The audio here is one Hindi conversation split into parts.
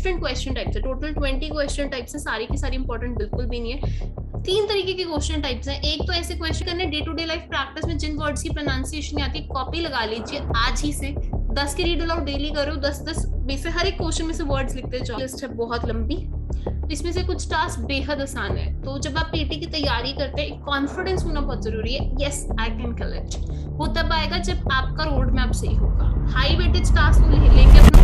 डिफरेंट क्वेश्चन टाइप्स है, टोटल 20 क्वेश्चन टाइप्स है, सारी की सारी इंपॉर्टेंट बिल्कुल भी नहीं है। 3 तरीके के क्वेश्चन टाइप्स हैं। एक तो ऐसे क्वेश्चन करने day to day life practice में जिन वर्ड्स की प्रोनाउंसिएशन नहीं आती, कॉपी लगा लीजिए आज ही से, 10 की रीड अलाउड डेली करो, 10 में से हर एक क्वेश्चन में से वर्ड्स लिखते जाओ। लिस्ट है बहुत लंबी, इसमें से कुछ टास्क बेहद आसान है। तो जब आप पीटी की तैयारी करते हैं, कॉन्फिडेंस होना बहुत जरूरी है। Yes I can kill it, वो तब आएगा जब आपका रोड मैप सही होगा। हाई वेटेज टास्क लेंगे अपना।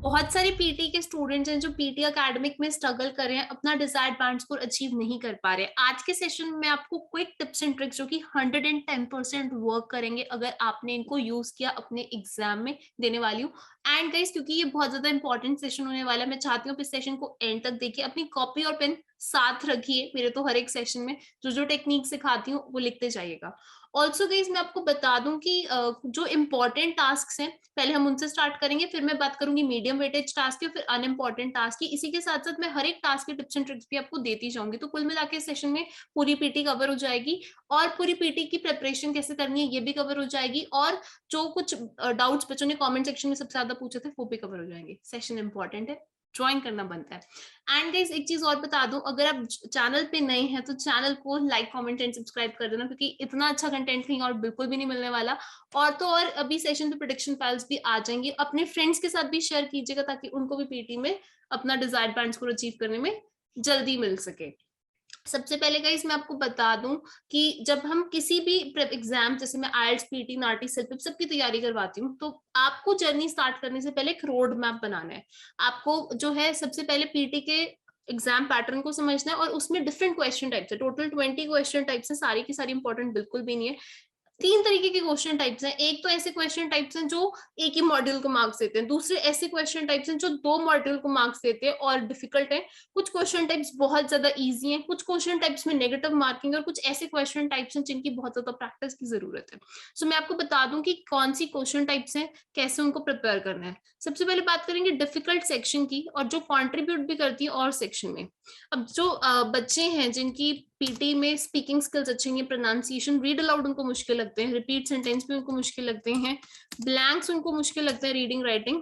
बहुत सारे पीटी के स्टूडेंट्स हैं जो पीटी एकेडमिक में स्ट्रगल कर रहे हैं, अपना डिजायर्ड बैंड स्कोर अचीव नहीं कर पा रहे। आज के सेशन में आपको क्विक टिप्स एंड ट्रिक्स जो कि 110% वर्क करेंगे अगर आपने इनको यूज किया अपने एग्जाम में देने वाली हूँ। एंड गाइस, क्योंकि ये बहुत ज्यादा इंपॉर्टेंट सेशन होने वाला है, मैं चाहती हूँ इस सेशन को एंड तक देखिए, अपनी कॉपी और पेन साथ रखिए। मेरे तो हर एक सेशन में जो जो टेक्निक सिखाती हूँ वो लिखते जाइएगा। ऑल्सो गाइस, मैं आपको बता दूं कि जो इम्पोर्टेंट टास्क हैं पहले हम उनसे स्टार्ट करेंगे, फिर मैं बात करूंगी मीडियम वेटेज टास्क की, फिर अनइम्पोर्टेंट टास्क की। इसी के साथ साथ मैं हर एक टास्क के टिप्स एंड ट्रिक्स भी आपको देती जाऊंगी। तो कुल मिला के सेशन में पूरी पीटी कवर हो जाएगी, और पूरी पीटी की प्रिपरेशन कैसे करनी है ये भी कवर हो जाएगी, और जो कुछ डाउट्स बच्चों ने कमेंट सेक्शन में सबसे ज्यादा पूछे थे वो भी कवर हो जाएंगे। सेशन इंपॉर्टेंट है, ज्वाइन करना बनता है। एंड गाइस, एक चीज और बता दूं, अगर आप चैनल पे नए हैं तो चैनल को लाइक कमेंट एंड सब्सक्राइब कर देना, क्योंकि इतना अच्छा कंटेंट कहीं और बिल्कुल भी नहीं मिलने वाला। और तो और अभी सेशन पे प्रेडिक्शन फाइल्स भी आ जाएंगी, अपने फ्रेंड्स के साथ भी शेयर कीजिएगा ताकि उनको भी पीटी में अपना डिजायर्ड बैंड स्कोर अचीव करने में जल्दी मिल सके। सबसे पहले गाइस मैं आपको बता दूं कि जब हम किसी भी एग्जाम, जैसे मैं आईएलटीएस, पीटी, नाटी, सेल्फ सबकी तैयारी करवाती हूँ, तो आपको जर्नी स्टार्ट करने से पहले एक रोड मैप बनाना है। आपको जो है सबसे पहले पीटी के एग्जाम पैटर्न को समझना है, और उसमें डिफरेंट क्वेश्चन टाइप्स है, टोटल 20 क्वेश्चन टाइप्स है, सारी की सारी इंपॉर्टेंट बिल्कुल भी नहीं है। 3 तरीके के क्वेश्चन टाइप्स हैं। एक तो ऐसे क्वेश्चन टाइप्स हैं जो एक ही मॉड्यूल को मार्क्स देते हैं, दूसरे ऐसे क्वेश्चन टाइप्स हैं जो 2 मॉड्यूल को मार्क्स देते हैं और डिफिकल्ट है। कुछ क्वेश्चन टाइप्स बहुत ज्यादा इजी हैं, कुछ क्वेश्चन टाइप्स में नेगेटिव मार्किंग, और कुछ ऐसे क्वेश्चन टाइप्स हैं जिनकी बहुत ज्यादा प्रैक्टिस की जरूरत है। सो मैं आपको बता दूं कि कौन सी क्वेश्चन टाइप्स हैं, कैसे उनको प्रिपेयर करना है। सबसे पहले बात करेंगे डिफिकल्ट सेक्शन की, और जो कॉन्ट्रीब्यूट भी करती है और सेक्शन में। अब जो बच्चे हैं जिनकी पीटी में स्पीकिंग स्किल्स अच्छी हैं, प्रोनाउंसिएशन, रीड अलाउड उनको मुश्किल लगते हैं, रिपीट सेंटेंस भी उनको मुश्किल लगते हैं, ब्लैंक्स उनको मुश्किल लगते हैं, रीडिंग राइटिंग,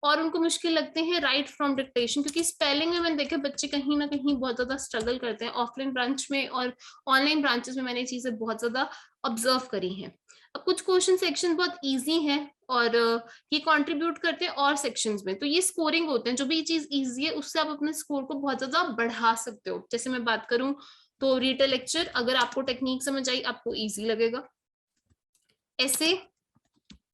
और उनको मुश्किल लगते हैं राइट फ्रॉम डिक्टेशन, क्योंकि स्पेलिंग में मैंने देखा बच्चे कहीं ना कहीं बहुत ज्यादा स्ट्रगल करते हैं। ऑफलाइन ब्रांच में और ऑनलाइन ब्रांचेस में मैंने ये चीजें बहुत ज्यादा ऑब्जर्व करी हैं। अब कुछ क्वेश्चन सेक्शन बहुत इजी हैं, और ये कंट्रीब्यूट करते हैं और सेक्शंस में, तो ये स्कोरिंग होते हैं। जो भी चीज इजी है उससे आप अपने स्कोर को बहुत ज्यादा बढ़ा सकते हो। जैसे मैं बात करूं तो रीड लेक्चर, अगर आपको टेक्निक समझ आई आपको इजी लगेगा। ऐसे,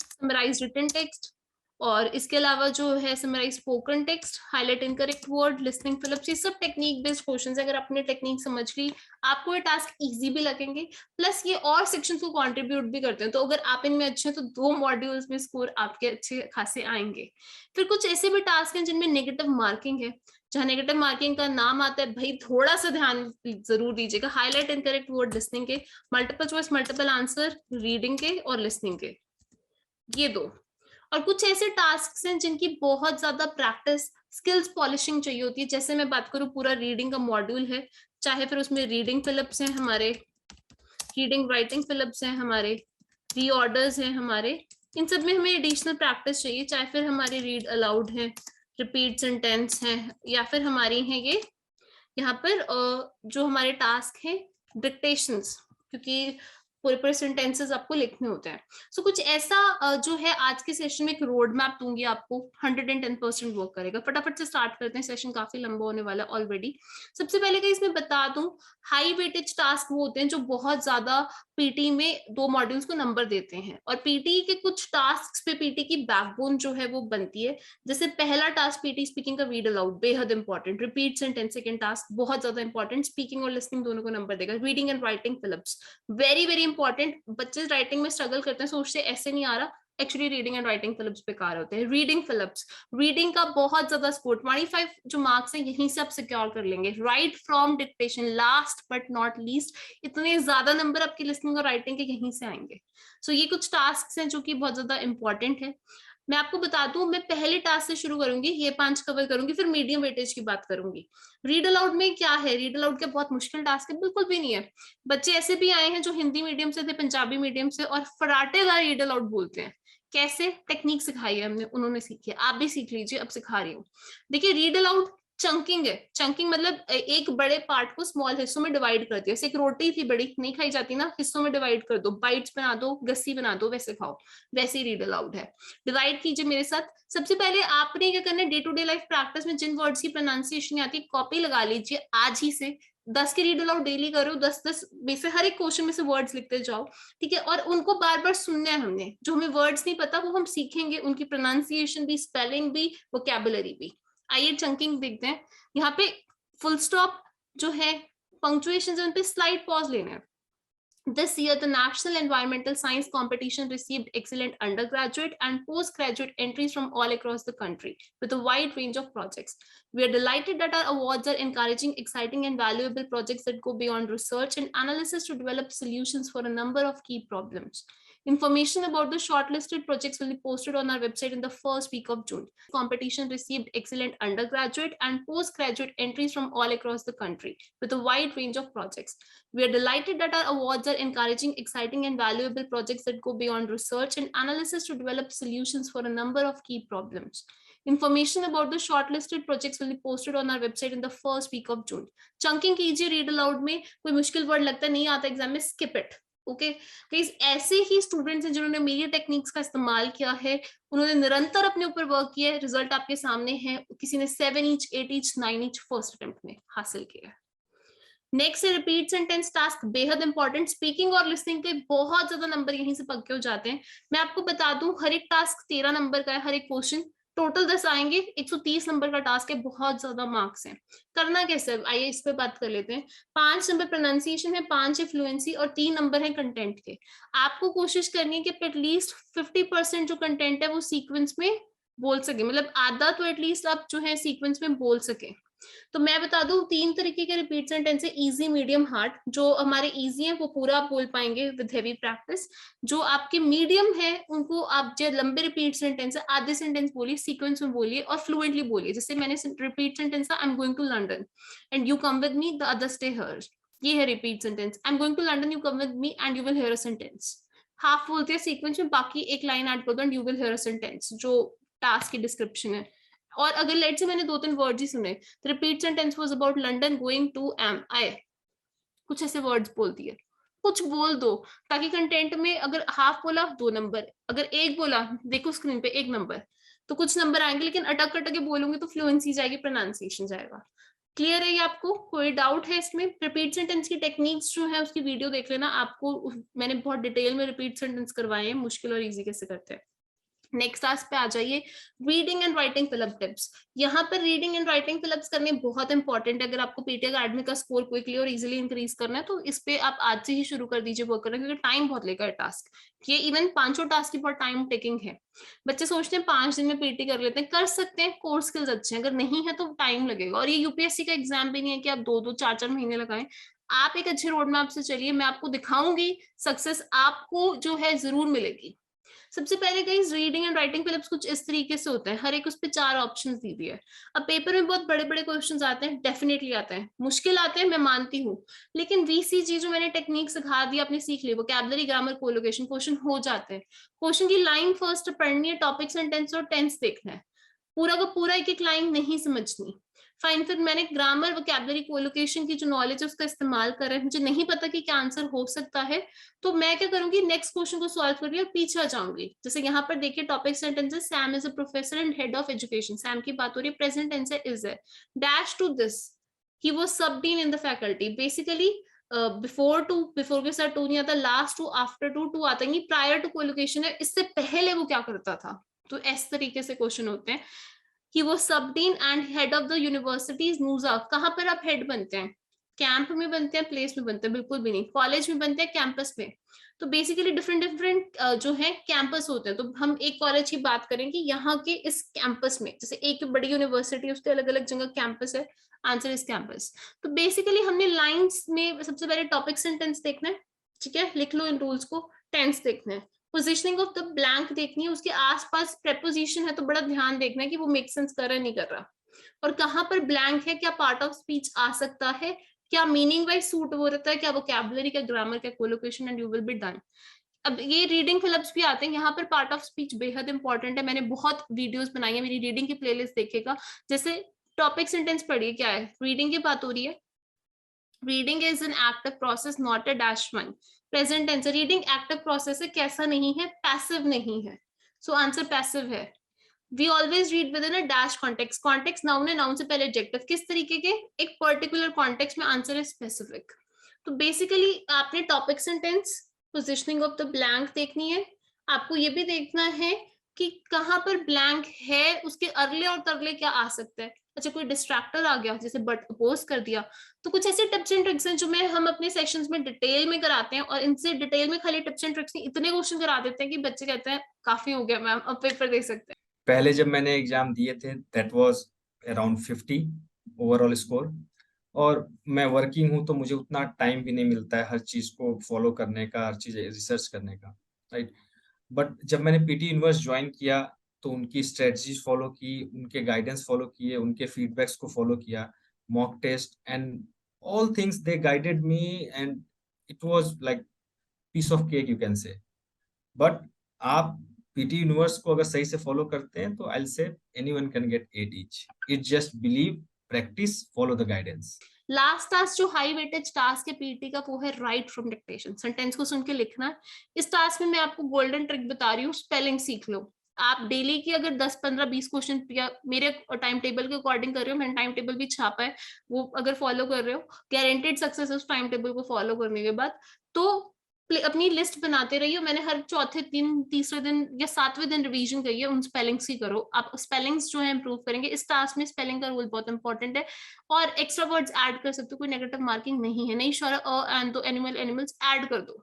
समराइज रिटन टेक्स्ट, और इसके अलावा जो है summarise spoken text, highlight incorrect word, listening fill ups, ये सब टेक्निक बेस्ड क्वेश्चंस है। अगर आपने टेक्निक समझ ली आपको ये टास्क इजी भी लगेंगे, प्लस ये और सेक्शंस को कंट्रीब्यूट भी करते हैं। तो अगर आप इनमें अच्छे हैं तो 2 मॉड्यूल्स में स्कोर आपके अच्छे खासे आएंगे। फिर कुछ ऐसे भी टास्क हैं जिनमें नेगेटिव मार्किंग है, जहां नेगेटिव मार्किंग का नाम आता है, भाई थोड़ा सा ध्यान जरूर दीजिएगा। हाईलाइट इनकरेक्ट वर्ड लिसनिंग के, multiple choice multiple answer reading के और लिसनिंग के, ये 2। और कुछ ऐसे टास्क हैं जिनकी बहुत ज्यादा प्रैक्टिस, स्किल्स पॉलिशिंग चाहिए होती है। जैसे मैं बात करूं, पूरा रीडिंग का मॉड्यूल है, चाहे फिर उसमें रीडिंग फिलअप्स हैं हमारे, रीडिंग राइटिंग फिलअप्स हैं हमारे, रीऑर्डर्स हैं हमारे, इन सब में हमें एडिशनल प्रैक्टिस चाहिए। चाहे फिर हमारे रीड अलाउड है, रिपीट सेंटेंस है, या फिर हमारी है ये यहाँ पर जो हमारे टास्क है डिक्टेशंस, क्योंकि पूरे पूरे सेंटेंसेस आपको लिखने होते हैं। सो कुछ ऐसा जो है आज के सेशन में एक रोड मैप दूंगी आपको, 110% वर्क करेगा। फटाफट से स्टार्ट करते हैं, सेशन काफी लंबा होने वाला ऑलरेडी। सबसे पहले कि इसमें बता दूं, हाई वेटेज टास्क वो होते हैं जो बहुत ज्यादा पीटी में 2 मॉड्यूल्स को नंबर देते हैं, और पीटी के कुछ टास्क पे पीटी की बैकबोन जो है वो बनती है। जैसे पहला टास्क पीटी स्पीकिंग का रीड अलाउड, बेहद important. Repeat sentence second task बहुत ज्यादा इंपॉर्टेंट, स्पीकिंग और लिसनिंग दोनों को नंबर देगा। Reading and writing fill-ups very very important. बच्चे राइटिंग में स्ट्रगल करते हैं, सोचते ऐसे नहीं आ रहा, actually reading and writing fill-ups बेकार होते हैं। रीडिंग फिलअप्स, रीडिंग का बहुत ज्यादा स्कोर, 25 जो मार्क्स हैं यहीं से आप सिक्योर कर लेंगे। Right from dictation, last but not least, इतने ज्यादा नंबर आपकी लिसनिंग और राइटिंग के यहीं से आएंगे। सो ये कुछ टास्क हैं जो कि बहुत ज्यादा इंपॉर्टेंट है। मैं आपको बता दूं, मैं पहले टास्क से शुरू करूंगी, ये 5 कवर करूंगी, फिर मीडियम वेटेज की बात करूंगी। रीड अलाउड में क्या है, रीड अलाउड का बहुत मुश्किल टास्क है, बिल्कुल भी नहीं है। बच्चे ऐसे भी आए हैं जो हिंदी मीडियम से थे, पंजाबी मीडियम से, और फराटेदार रीड अलाउड बोलते हैं। कैसे टेक्निक सिखाई है हमने, उन्होंने सीखी है, आप भी सीख लीजिए, अब सिखा रही हूँ। देखिए रीड अलाउड चंकिंग है। चंकिंग मतलब एक बड़े पार्ट को स्मॉल हिस्सों में डिवाइड करती है। जैसे एक रोटी थी बड़ी, नहीं खाई जाती ना, हिस्सों में डिवाइड कर दो, बाइट्स बना दो, गस्सी बना दो, वैसे खाओ। वैसे ही रीड अलाउड है। डिवाइड कीजिए मेरे साथ। सबसे पहले आपने क्या करना है, day to day life practice में जिन वर्ड्स की प्रोनाउंसिएशन आती है कॉपी लगा लीजिए आज ही से। 10 के रीड अलाउड डेली करो, 10-10 में से हर एक क्वेश्चन में से वर्ड्स लिखते जाओ, ठीक है। और उनको बार बार सुनना है हमने, जो हमें वर्ड्स नहीं पता वो हम सीखेंगे, उनकी प्रोनाउंसिएशन भी, स्पेलिंग भी, वोकैबुलरी भी। आइए चंकिंग देखते हैं। यहाँ पे फुल स्टॉप जो है, पंक्चुएशन उन पे स्लाइड पॉज लेना है। This year, the National Environmental Science Competition received excellent undergraduate and postgraduate entries from all across the country with a wide range of projects. We are delighted that our awards are encouraging exciting and valuable projects that go beyond research and analysis to develop solutions for a number of key problems. Information about the shortlisted projects will be posted on our website in the first week of June. Competition received excellent undergraduate and postgraduate entries from all across the country with a wide range of projects. We are delighted that our awards are encouraging exciting and valuable projects that go beyond research and analysis to develop solutions for a number of key problems. Information about the shortlisted projects will be posted on our website in the first week of June. Chunking कीजिए रीड अलाउड में, कोई मुश्किल वर्ड लगता नहीं आता एग्जाम में, skip it. ओके गाइस, ऐसे ही स्टूडेंट्स हैं जिन्होंने मीडिया टेक्निक्स का इस्तेमाल किया है, उन्होंने निरंतर अपने ऊपर वर्क किया है, रिजल्ट आपके सामने है। किसी ने 7 inch, 8 inch, 9 inch first attempt में हासिल किया है। नेक्स्ट है रिपीट सेंटेंस टास्क, बेहद इंपॉर्टेंट। स्पीकिंग और लिसनिंग के बहुत ज्यादा नंबर यहीं से पक्के हो जाते हैं। मैं आपको बता दूं, हर एक टास्क 13 नंबर का है, हर एक क्वेश्चन टोटल 10 आएंगे, 130 नंबर का टास्क है, बहुत ज्यादा मार्क्स हैं। करना कैसे, आइए इस पे बात कर लेते हैं। 5 नंबर प्रोनाउंसिएशन है, 5 है फ्लुएंसी और 3 नंबर है कंटेंट के। आपको कोशिश करनी है कि एटलीस्ट 50% जो कंटेंट है वो सीक्वेंस में बोल सके, मतलब आधा तो एटलीस्ट आप जो है सीक्वेंस में बोल सके। तो मैं बता दूं 3 तरीके के रिपीट सेंटेंस है, इजी, मीडियम, हार्ड। जो हमारे इजी है वो पूरा आप बोल पाएंगे विद हेवी प्रैक्टिस। जो आपके मीडियम है उनको आप जो लंबे रिपीट सेंटेंस है, आधे सेंटेंस बोलिए, सीक्वेंस में बोलिए और फ्लुएंटली बोलिए। जैसे मैंने रिपीट सेंटेंस था, I am going to London and you come with me, the other stay here. ये है repeat sentence, I am going to London, you come with me and you will hear a sentence. Half बोलते हैं सीक्वेंस में, बाकी एक लाइन ऐड कर दो and you will hear a sentence, जो टास्क की डिस्क्रिप्शन है। और अगर लेट से मैंने 2-3 वर्ड्स ही सुने, तो repeat sentence was about London going to M I, कुछ ऐसे वर्ड्स बोल दिए, कुछ बोल दो, ताकि कंटेंट में अगर हाफ बोला 2 नंबर, अगर एक बोला देखो स्क्रीन पे 1 नंबर, तो कुछ नंबर आएंगे। लेकिन अटक अटक के बोलूंगी तो फ्लुएंसी जाएगी, प्रोनाउंसिएशन जाएगा। क्लियर है ये आपको, कोई डाउट है इसमें? रिपीट सेंटेंस की टेक्निक्स जो है उसकी वीडियो देख लेना, आपको मैंने बहुत डिटेल में रिपीट सेंटेंस करवाए हैं, मुश्किल और इजी कैसे करते हैं। नेक्स्ट टास्क पे आ जाइए, reading and writing fill up tips. यहाँ पर रीडिंग एंड राइटिंग फिलअप्स करने बहुत इंपॉर्टेंट है। अगर आपको पीटी अकेडमी का स्कोर क्विकली और इजीली इंक्रीज करना है तो इस पे आप आज से ही शुरू कर दीजिए वर्क करना, क्योंकि टाइम बहुत लेगा टास्क। ये इवन 5 टास्क की बहुत टाइम टेकिंग है। बच्चे सोचते हैं 5 दिन में पीटी कर लेते हैं, कर सकते हैं, कोर्स स्किल्स अच्छे हैं, अगर नहीं है तो टाइम लगेगा। और ये यूपीएससी का एग्जाम भी नहीं है कि आप 2-2, 4-4 महीने लगाएं। आप एक अच्छे रोड मैप से चलिए, मैं आपको दिखाऊंगी, सक्सेस आपको जो है जरूर मिलेगी। सबसे पहले guys, reading and writing fill-ups कुछ इस तरीके से होता है, हर एक उस पे 4 ऑप्शंस दी हुई है। अब पेपर में बहुत बड़े बड़े क्वेश्चंस आते हैं, डेफिनेटली आते हैं, मुश्किल आते हैं, मैं मानती हूँ। लेकिन वीसीजी जो मैंने टेक्निक सिखा दी, आपने सीख ली, वोकैबुलरी, ग्रामर, कोलोकेशन, क्वेश्चन हो जाते हैं। क्वेश्चन की लाइन फर्स्ट पढ़नी है, टॉपिक सेंटेंस और टेंस देखना है, पूरा का पूरा एक एक लाइन नहीं समझनी। फाइन, फिर मैंने ग्रामर, वोकैबुलरी, कोलोकेशन की जो नॉलेज है उसका इस्तेमाल करा है। मुझे नहीं पता कि क्या आंसर हो सकता है, तो मैं क्या करूंगी, नेक्स्ट क्वेश्चन को सॉल्व कर रही और पीछे आ जाऊंगी। जैसे यहाँ पर देखिए topic sentences, Sam is a professor and head of education, Sam की बात हो रही है, प्रेजेंट टेंस है इज है, dash to this, he was sub dean in the faculty. Basically before के साथ टू नहीं आता, लास्ट टू, आफ्टर टू आता है, प्रायर टू कोलोकेशन है, इससे पहले वो क्या करता था। तो इस तरीके से क्वेश्चन होते हैं। He was sub-dean and head of the university's NUSA। कहाँ पर आप हेड बनते हैं? कैंप में बनते हैं, प्लेस में बनते हैं? बिल्कुल भी नहीं, कॉलेज में बनते हैं, कैंपस में। तो बेसिकली डिफरेंट डिफरेंट जो है कैंपस होते हैं। तो हम एक कॉलेज की बात करें कि यहाँ के इस कैंपस में, जैसे एक बड़ी यूनिवर्सिटी उसके अलग अलग जगह कैंपस है, आंसर इस कैंपस। तो बेसिकली हमने लाइन्स में सबसे पहले टॉपिक सेंटेंस देखना है, ठीक है, लिख लो इन रूल्स को। टेंस देखना है, पोजिशनिंग ऑफ द ब्लैंक देखनी है, उसके आसपास प्रेपोजिशन है तो बड़ा ध्यान देखना है कि वो मेक सेंस कर रहा है नहीं कर रहा, और कहाँ पर ब्लैंक है, क्या पार्ट ऑफ स्पीच आ सकता है, क्या मीनिंग वाइज सूट हो रहता है, क्या वोकैबुलरी, क्या ग्रामर, क्या collocation, and you will be done. अब ये रीडिंग फिलअप्स भी आते हैं, यहाँ पर पार्ट ऑफ स्पीच बेहद इंपॉर्टेंट है। मैंने बहुत वीडियोस बनाई है, मेरी रीडिंग की प्लेलिस्ट देखेगा। जैसे टॉपिक सेंटेंस पढ़िए, क्या है, रीडिंग की बात हो रही है। Reading is an active process not a dash one. Present tense, reading active process है, कैसा नहीं है, पैसिव नहीं है। सो आंसर पैसिव है। We always read within a dash context. Context noun है, नाउन से पहले एडजेक्टिव, किस तरीके के, एक पर्टिकुलर कॉन्टेक्स्ट में, आंसर है स्पेसिफिक। तो बेसिकली आपने topic sentence, positioning of the blank देखनी है। आपको ये भी देखना है कि कहाँ पर ब्लैंक है, उसके अगले और तरले क्या आ सकता है। अच्छा, कोई डिस्ट्रैक्टर आ गया, जैसे बट अपोज कर दिया, तो कुछ ऐसे टिप्स एंड ट्रिक्स हैं जो मैं हम अपने सेशंस में डिटेल में कराते हैं, और इनसे डिटेल में खाली टिप्स एंड ट्रिक्स नहीं, इतने क्वेश्चन करा देते हैं कि बच्चे कहते हैं काफी हो गया मैम, अब पेपर दे सकते हैं। पहले जब मैंने एग्जाम दिए थे that was around 50 overall score, और मैं वर्किंग हूँ तो मुझे उतना टाइम भी नहीं मिलता है हर चीज को फॉलो करने का, हर चीज रिसर्च करने का, राइट। बट जब मैंने पीटी यूनिवर्स ज्वाइन किया तो उनकी स्ट्रेटजीज फॉलो की, उनके गाइडेंस फॉलो किए, उनके फीडबैक्स को फॉलो किया, mock test and all things they guided me, and it was like piece of cake you can say. But आप पीटी यूनिवर्स को अगर सही से फॉलो करते हैं तो आई से anyone can get 8 each. It just believe, practice, follow the guidance. Last task जो हाई वेटेज टास्क है पीटी का, वो है राइट फ्रॉम डिक्टेशन। सेंटेंस को सुन के लिखना है। इस टास्क में मैं आपको गोल्डन ट्रिक बता रही हूँ, स्पेलिंग सीख लो। आप डेली की अगर 10 15 20 क्वेश्चन, या मेरे टाइम टेबल के अकॉर्डिंग कर रहे हो, मैंने टाइम टेबल भी छापा है, वो अगर फॉलो कर रहे हो, गारंटेड सक्सेस उस टाइम टेबल को फॉलो करने के बाद। तो अपनी लिस्ट बनाते रहिए। मैंने हर चौथे दिन, तीसरे दिन या सातवें दिन रिवीजन करिए, उन स्पेलिंग्स ही करो। आप स्पेलिंग्स जो है इंप्रूव करेंगे। इस टास्क में स्पेलिंग का रोल बहुत इंपॉर्टेंट है, और एक्स्ट्रा वर्ड्स ऐड कर सकते हो, कोई नेगेटिव मार्किंग नहीं है। नहीं श्योर एंड दो एनिमल, एनिमल्स ऐड कर दो।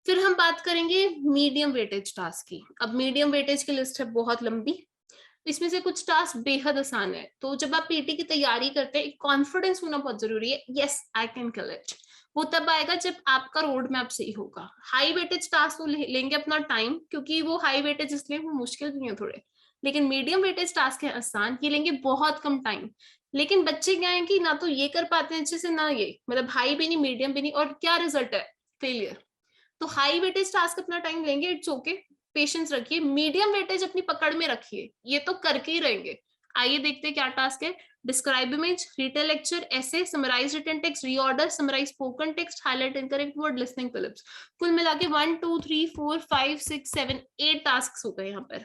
फिर हम बात करेंगे मीडियम वेटेज टास्क की। अब मीडियम वेटेज की लिस्ट है बहुत लंबी, इसमें से कुछ टास्क बेहद आसान है। तो जब आप पीटी की तैयारी करते हैं, कॉन्फिडेंस होना बहुत जरूरी है। Yes, I can kill it. वो तब आएगा जब आपका रोड मैप सही होगा। हाई वेटेज टास्क तो लेंगे अपना टाइम, क्योंकि वो हाई वेटेज इसलिए वो मुश्किल भी है थोड़े। लेकिन मीडियम वेटेज टास्क है आसान, ये लेंगे बहुत कम टाइम। लेकिन बच्चे क्या है कि ना तो ये कर पाते हैं अच्छे से, ना ये, मतलब हाई भी नहीं मिडियम भी नहीं, और क्या रिजल्ट है, फेलियर। तो हाई वेटेज टास्क अपना टाइम लेंगे, इट्स ओके, पेशेंस रखिए। मीडियम वेटेज अपनी पकड़ में रखिए, ये तो करके ही रहेंगे। आइए देखते हैं क्या टास्क है। डिस्क्राइब इमेज, रीटेल लेक्चर, ऐसे, summarise written text, reorder, summarise spoken text, highlight incorrect word, listening फिलिप्स। कुल मिला के 1 2 3 4 5 6 7 8 टास्क हो गए यहाँ पर।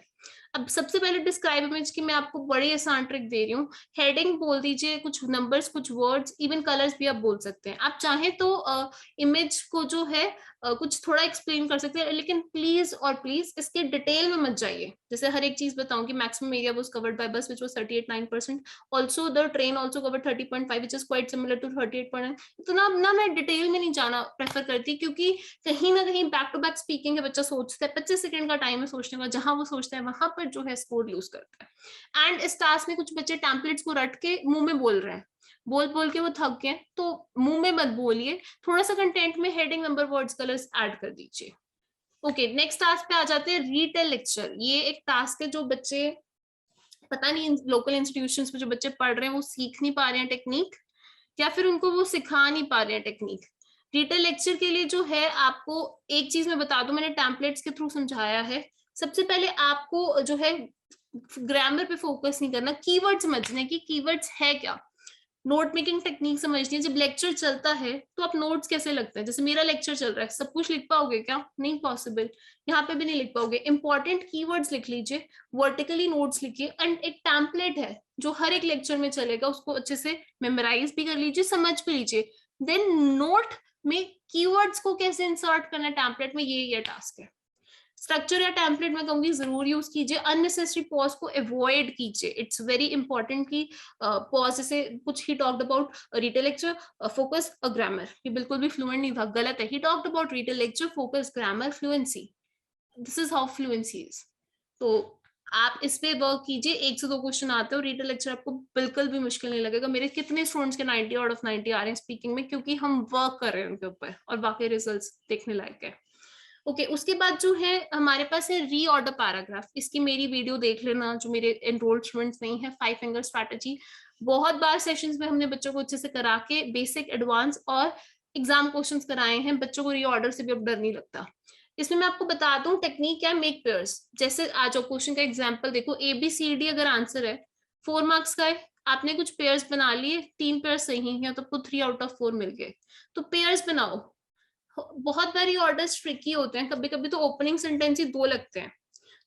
अब सबसे पहले डिस्क्राइब इमेज की मैं आपको बड़ी आसान ट्रिक दे रही हूँ। हेडिंग बोल दीजिए, कुछ नंबर्स, कुछ वर्ड्स, इवन कलर्स भी आप बोल सकते हैं। आप चाहें तो इमेज को जो है कुछ थोड़ा एक्सप्लेन कर सकते हैं, लेकिन प्लीज और प्लीज इसके डिटेल में मत जाइए। जैसे हर एक चीज बताऊंगी, maximum area was covered by bus which was 38.9%। Also the train also covered 30.5 which is quite similar to 38.9। इतना ना मैं डिटेल में नहीं जाना प्रेफर करती, क्योंकि कहीं ना कहीं बैक टू बैक स्पीकिंग है, बच्चा सोचता है, 25 सेकंड का टाइम है सोचने का, जहां वो सोचता है वहां पर जो है स्कोर लूज करता है। एंड इस टास्क में कुछ बच्चे टेम्पलेट्स को रट के मुंह में बोल रहे हैं, बोल बोल के वो थक गए, तो मुंह में मत बोलिए, थोड़ा सा कंटेंट में heading, number, words, colours add कर दीजिए। ओके, नेक्स्ट टास्क पे आ जाते हैं, रीटेल लेक्चर। ये एक टास्क है जो बच्चे, पता नहीं लोकल इंस्टीट्यूशंस में जो बच्चे पढ़ रहे हैं वो सीख नहीं पा रहे हैं टेक्निक, या फिर उनको वो सिखा नहीं पा रहे हैं टेक्निक। डिटेल लेक्चर के लिए जो है, आपको एक चीज मैं बता दूं, मैंने टेम्पलेट्स के थ्रू समझाया है। सबसे पहले आपको जो है ग्रामर पे फोकस नहीं करना, कीवर्ड समझने की, कीवर्ड्स है क्या, नोट मेकिंग टेक्निक समझनी है। जब लेक्चर चलता है तो आप नोट्स कैसे लगते हैं, जैसे मेरा लेक्चर चल रहा है, सब कुछ लिख पाओगे क्या, नहीं पॉसिबल, यहाँ पे भी नहीं लिख पाओगे। इंपॉर्टेंट कीवर्ड्स लिख लीजिए, वर्टिकली नोट्स लिखिए, एंड एक टेम्पलेट है जो हर एक लेक्चर में चलेगा, उसको अच्छे से मेमोराइज भी कर लीजिए, समझ भी लीजिए। देन नोट में कीवर्ड्स को कैसे इंसर्ट करना है टेम्पलेट में, ये टास्क है। स्ट्रक्चर या टेम्पलेट में कहूंगी जरूर यूज कीजिए, अननेसेसरी पॉज को अवॉइड कीजिए। इट्स वेरी इंपॉर्टेंट कि पॉज, जैसे कुछ he talked about retail lecture, focus grammar, ये बिल्कुल भी फ्लुएंट नहीं था, गलत है। He talked about retail lecture, focus, grammar, fluency, this is how fluency is. तो आप इस पे वर्क कीजिए, 1 से 2 क्वेश्चन आते हो, रिटेल लेक्चर आपको बिल्कुल भी मुश्किल नहीं लगेगा। मेरे कितने स्टूडेंट्स के 90 आउट ऑफ 90 आ रहे हैं स्पीकिंग में, क्योंकि हम वर्क कर रहे हैं उनके ऊपर, और वाकई रिजल्ट्स देखने लायक है। ओके, उसके बाद जो है हमारे पास है रीऑर्डर पैराग्राफ। इसकी मेरी वीडियो देख लेना जो मेरे एनरोल्ड स्टूडेंट्स नहीं है, 5 फिंगर स्ट्रैटेजी। बहुत बार सेशंस में हमने बच्चों को अच्छे से करा के बेसिक, एडवांस और एग्जाम क्वेश्चंस कराए हैं, बच्चों को रीऑर्डर से भी अब डर नहीं लगता। इसमें मैं आपको बताता हूँ टेक्निक क्या है, मेक पेयर्स। जैसे आज क्वेश्चन का एग्जांपल देखो, ABCD अगर आंसर है 4 मार्क्स का है, आपने कुछ पेयर्स बना लिए, 3 पेयर सही हैं तो आपको 3 आउट ऑफ 4 मिल गए। तो पेयर्स बनाओ। बहुत बारी ऑर्डर्स ट्रिकी होते हैं, कभी कभी तो ओपनिंग सेंटेंस ही 2 लगते हैं।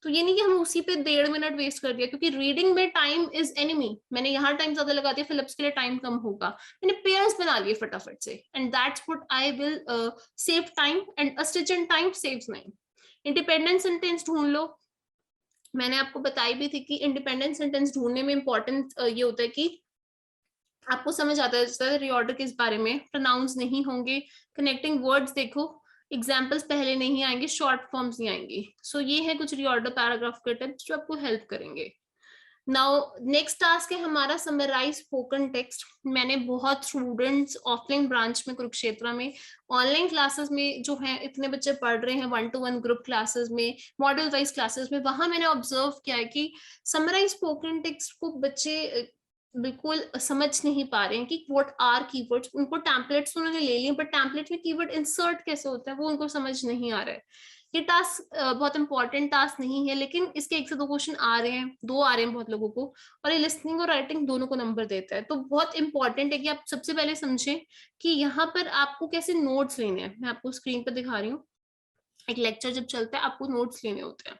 तो ये नहीं कि हम उसी पे 1.5 मिनट वेस्ट कर दिया, क्योंकि रीडिंग में टाइम इज एनिमी। मैंने यहाँ टाइम ज्यादा लगा दिया, फिलिप्स के लिए टाइम कम होगा। मैंने पेयर्स बना लिए फटाफट से, and that's what I will save time, and a stitch in time saves time. Independent sentence ढूंढ लो। मैंने आपको बताई भी थी कि इंडिपेंडेंट सेंटेंस ढूंढने में इंपॉर्टेंट ये होता है कि आपको समझ आता है रीऑर्डर किस बारे में, प्रोनाउंस नहीं होंगे, कनेक्टिंग वर्ड्स देखो, एग्जाम्पल्स पहले नहीं आएंगे, शॉर्ट फॉर्म्स नहीं आएंगी। सो ये है कुछ रीऑर्डर पैराग्राफ के टिप्स जो आपको हेल्प करेंगे। नाउ नेक्स्ट टास्क है हमारा समराइज स्पोकन टेक्स्ट। मैंने बहुत स्टूडेंट्स ऑफलाइन ब्रांच में कुरुक्षेत्र में, ऑनलाइन क्लासेस में जो है इतने बच्चे पढ़ रहे हैं 1-to-1 ग्रुप क्लासेस में, मॉडल वाइज क्लासेस में, वहां मैंने ऑब्जर्व किया है कि समराइज स्पोकन टेक्स्ट को बच्चे बिल्कुल समझ नहीं पा रहे हैं कि व्हाट आर कीवर्ड्स। उनको टैम्पलेट्स उन्होंने ले लिए, बट टैम्पलेट में कीवर्ड इंसर्ट कैसे होता है वो उनको समझ नहीं आ रहा है। ये टास्क बहुत इंपॉर्टेंट टास्क नहीं है, लेकिन इसके 1 से 2 क्वेश्चन आ रहे हैं, 2 आ रहे हैं बहुत लोगों को, और ये लिसनिंग और राइटिंग दोनों को नंबर देता है। तो बहुत इंपॉर्टेंट है कि आप सबसे पहले समझें कि यहाँ पर आपको कैसे नोट्स लेने हैं। मैं आपको स्क्रीन पर दिखा रही हूँ। एक लेक्चर जब चलता है आपको नोट्स लेने होते हैं,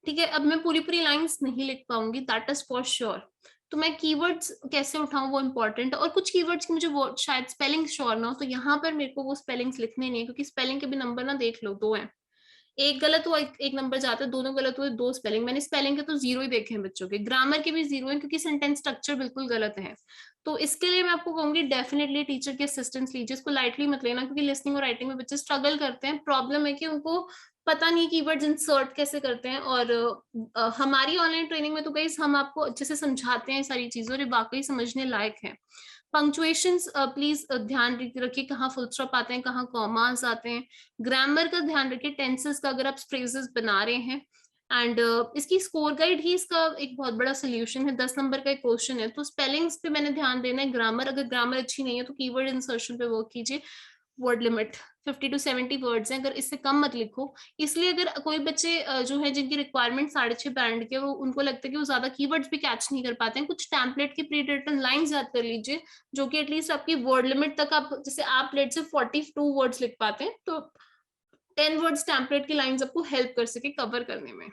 ठीक है। अब मैं पूरी पूरी लाइंस नहीं लिख पाऊंगी, दैट इज फॉर श्योर। तो मैं कीवर्ड्स कैसे उठाऊं वो इंपॉर्टेंट है, और कुछ कीवर्ड्स की मुझे वो शायद स्पेलिंग श्योर ना हो, तो यहाँ पर मेरे को वो स्पेलिंग्स लिखने नहीं है, क्योंकि स्पेलिंग के भी नंबर ना देख लो 2 हैं। एक गलत हुआ एक नंबर जाता है, दोनों गलत हुए 2 स्पेलिंग। मैंने स्पेलिंग के तो 0 ही देखे हैं बच्चों के, ग्रामर के भी 0 है, क्योंकि सेंटेंस स्ट्रक्चर बिल्कुल गलत है। तो इसके लिए मैं आपको कहूंगी डेफिनेटली टीचर की असिस्टेंस लीजिए, इसको लाइटली मत लेना, क्योंकि लिसनिंग और राइटिंग में बच्चे स्ट्रगल करते हैं। प्रॉब्लम है कि उनको पता नहीं कीवर्ड्स इंसर्ट कैसे करते हैं। और हमारी ऑनलाइन ट्रेनिंग में तो गाइस हम आपको अच्छे से समझाते हैं सारी चीजें, और ये वाकई समझने लायक है। पंक्चुएशंस प्लीज ध्यान रखिए, कहाँ फुल स्टॉप आते हैं, कहाँ कॉमास आते हैं। ग्रामर का ध्यान रखिए, टेंसेस का अगर आप फ्रेजेस बना रहे हैं। एंड इसकी स्कोर गाइड ही इसका एक बहुत बड़ा सोल्यूशन है। 10 नंबर का एक क्वेश्चन है, तो स्पेलिंग्स पे मैंने ध्यान देना है। ग्रामर, अगर ग्रामर अच्छी नहीं है तो कीवर्ड इंसर्शन पे वर्क कीजिए। वर्ड लिमिट 50 to 70 वर्ड्स हैं, अगर इससे कम मत लिखो। इसलिए अगर कोई बच्चे जो है जिनकी रिक्वायरमेंट 6.5 बैंड के, वो उनको लगता है कि वो ज्यादा कीवर्ड्स भी कैच नहीं कर पाते हैं, कुछ टैम्पलेट की प्री रिटन लाइंस याद कर लीजिए, जो कि एटलीस्ट आपकी वर्ड लिमिट तक, आप जैसे आप लेट से 42 वर्ड्स लिख पाते हैं, तो 10 वर्ड्स टैम्पलेट की लाइंस आपको हेल्प कर सके कवर करने में।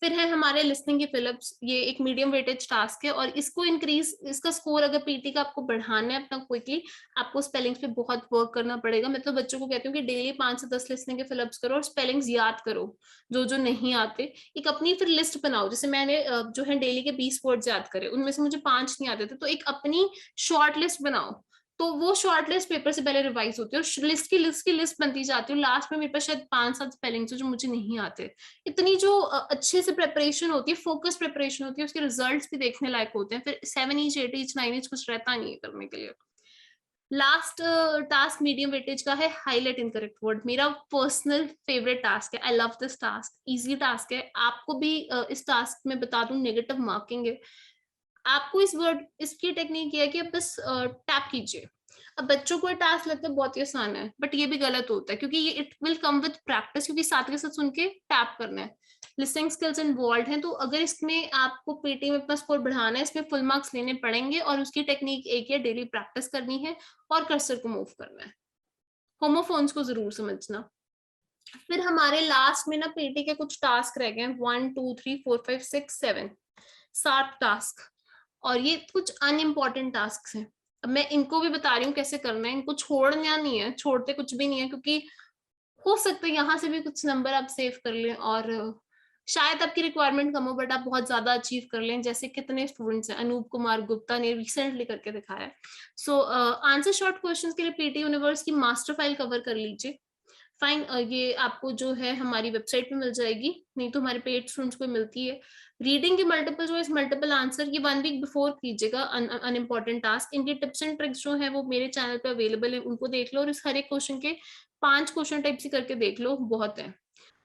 फिर है हमारे लिसनिंग की फिलिप्स। ये एक मीडियम वेटेज टास्क है, और इसको इंक्रीज, इसका स्कोर अगर पीटी का आपको बढ़ाना है अपना क्विकली, आपको स्पेलिंग्स पे बहुत वर्क करना पड़ेगा। मैं तो बच्चों को कहती हूँ कि डेली 5 से 10 लिसनिंग के फिलिप्स करो, और स्पेलिंग्स याद करो जो जो नहीं आते। एक अपनी फिर लिस्ट बनाओ, जैसे मैंने जो है डेली के 20 वर्ड्स याद करे, उनमें से मुझे 5 नहीं आते थे, तो एक अपनी शॉर्ट लिस्ट बनाओ। तो वो शॉर्ट लिस्ट पेपर से पहले रिवाइज होती है, और लिस्ट की लिस्ट बनती जाती है। लास्ट में मेरे पास शायद 5-7 स्पेलिंग्स जो मुझे नहीं आते। इतनी जो अच्छे से प्रिपरेशन होती है, फोकस प्रिपरेशन होती है, उसके रिजल्ट्स भी देखने लायक होते हैं। फिर 7 ईच 8 ईच 9 ईच कुछ रहता नहीं है करने के लिए। लास्ट टास्क मीडियम वेटेज का है, हाईलाइट इनकरेक्ट वर्ड। मेरा पर्सनल फेवरेट टास्क है, I love this task, easy task है। आपको भी इस टास्क में बता दूं नेगेटिव मार्किंग है। आपको इस वर्ड, इसकी टेक्निक ये है कि आप बस टैप कीजिए। अब बच्चों को टास्क लगता है बहुत ही आसान है, बट ये भी गलत होता है, क्योंकि ये it will come with practice, क्योंकि साथ के साथ सुन के टैप करना है। लिसनिंग स्किल्स इन्वॉल्व हैं, तो अगर इसमें आपको पीटी में अपना स्कोर बढ़ाना है, इसमें फुल मार्क्स लेने पड़ेंगे, और उसकी टेक्निक एक है, डेली प्रैक्टिस करनी है और कर्सर को मूव करना है। होमोफोन्स को जरूर समझना। फिर हमारे लास्ट में ना पीटी के कुछ टास्क रह गए, 1 2 3 4 5 6 7, 7 टास्क, और ये कुछ अनइम्पॉर्टेंट टास्क हैं। अब मैं इनको भी बता रही हूँ कैसे करना है, इनको छोड़ना नहीं है, छोड़ते कुछ भी नहीं है, क्योंकि हो सकता है यहाँ से भी कुछ नंबर आप सेव कर लें, और शायद आपकी रिक्वायरमेंट कम हो, बट आप बहुत ज्यादा अचीव कर लें। जैसे कितने स्टूडेंट्स हैं, अनूप कुमार गुप्ता ने रिसेंटली करके दिखाया। सो आंसर शॉर्ट क्वेश्चंस के लिए पीटी यूनिवर्स की मास्टर फाइल कवर कर लीजिए। फाइन, ये आपको जो है हमारी वेबसाइट पे मिल जाएगी, नहीं तो हमारे पेड स्टूडेंट्स को मिलती है। रीडिंग की मल्टीपल चॉइस मल्टीपल आंसर, ये 1 वीक बिफोर कीजिएगा। अनइम्पॉर्टेंट टास्क, इनके टिप्स एंड ट्रिक्स जो है वो मेरे चैनल पे अवेलेबल है, उनको देख लो, और इस हर एक क्वेश्चन के 5 क्वेश्चन टाइप से करके देख लो, बहुत है।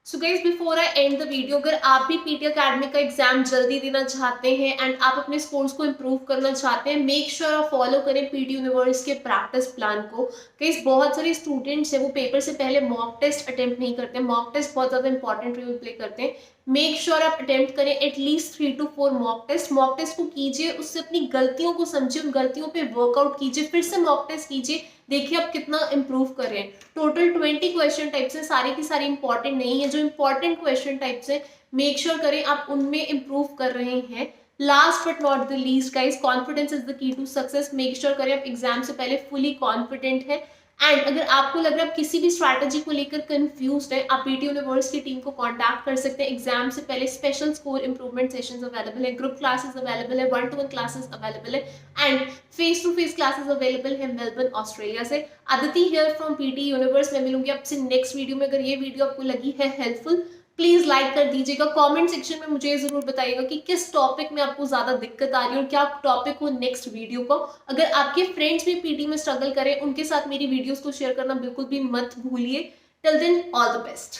So guys before I and the video, अगर आप भी पीटी अकेडमी का एग्जाम जल्दी देना चाहते हैं एंड आप अपने स्कोर्स को इम्प्रूव करना चाहते हैं, मेक श्योर आप फॉलो करें पीटी यूनिवर्स के प्रैक्टिस प्लान को। गाइज बहुत सारे स्टूडेंट्स हैं वो पेपर से पहले मॉक टेस्ट अटेम्प्ट नहीं करते। मॉक टेस्ट बहुत ज्यादा इंपॉर्टेंट रोल प्ले करते हैं। मेक श्योर आप अटेम्प्ट करें at least 3 to 4 mock test. Mock test को कीजिए, उससे अपनी गलतियों को समझिए, उन गलतियों पे वर्कआउट कीजिए, फिर से मॉक टेस्ट कीजिए, देखिए आप कितना इंप्रूव कर रहे हैं। टोटल 20 क्वेश्चन टाइप्स हैं, सारी की सारी इंपॉर्टेंट नहीं है। जो इंपॉर्टेंट क्वेश्चन टाइप्स है मेक श्योर करें आप उनमें इंप्रूव कर रहे हैं। Last but not the least guys, confidence is the key to success. Make sure करें आप एग्जाम से पहले फुली कॉन्फिडेंट है। एंड अगर आपको लग रहा है आप किसी भी स्ट्रैटेजी को लेकर कंफ्यूज है, आप पीटी यूनिवर्स की टीम को कांटेक्ट कर सकते हैं। एग्जाम से पहले special score improvement sessions available है, ग्रुप क्लासेस अवेलेबल है, 1-to-1 क्लासेस अवेलेबल है and face to face classes available है मेलबर्न ऑस्ट्रेलिया से। Aditi here from PT Universe. मैं मिलूंगी आपसे नेक्स्ट वीडियो में। अगर ये वीडियो आपको लगी है हेल्पफुल, प्लीज लाइक कर दीजिएगा। कमेंट सेक्शन में मुझे जरूर बताइएगा कि किस टॉपिक में आपको ज्यादा दिक्कत आ रही है और क्या टॉपिक हो नेक्स्ट वीडियो को। अगर आपके फ्रेंड्स भी पीटी में स्ट्रगल करें, उनके साथ मेरी वीडियोस को शेयर करना बिल्कुल भी मत भूलिए। Till then all the best.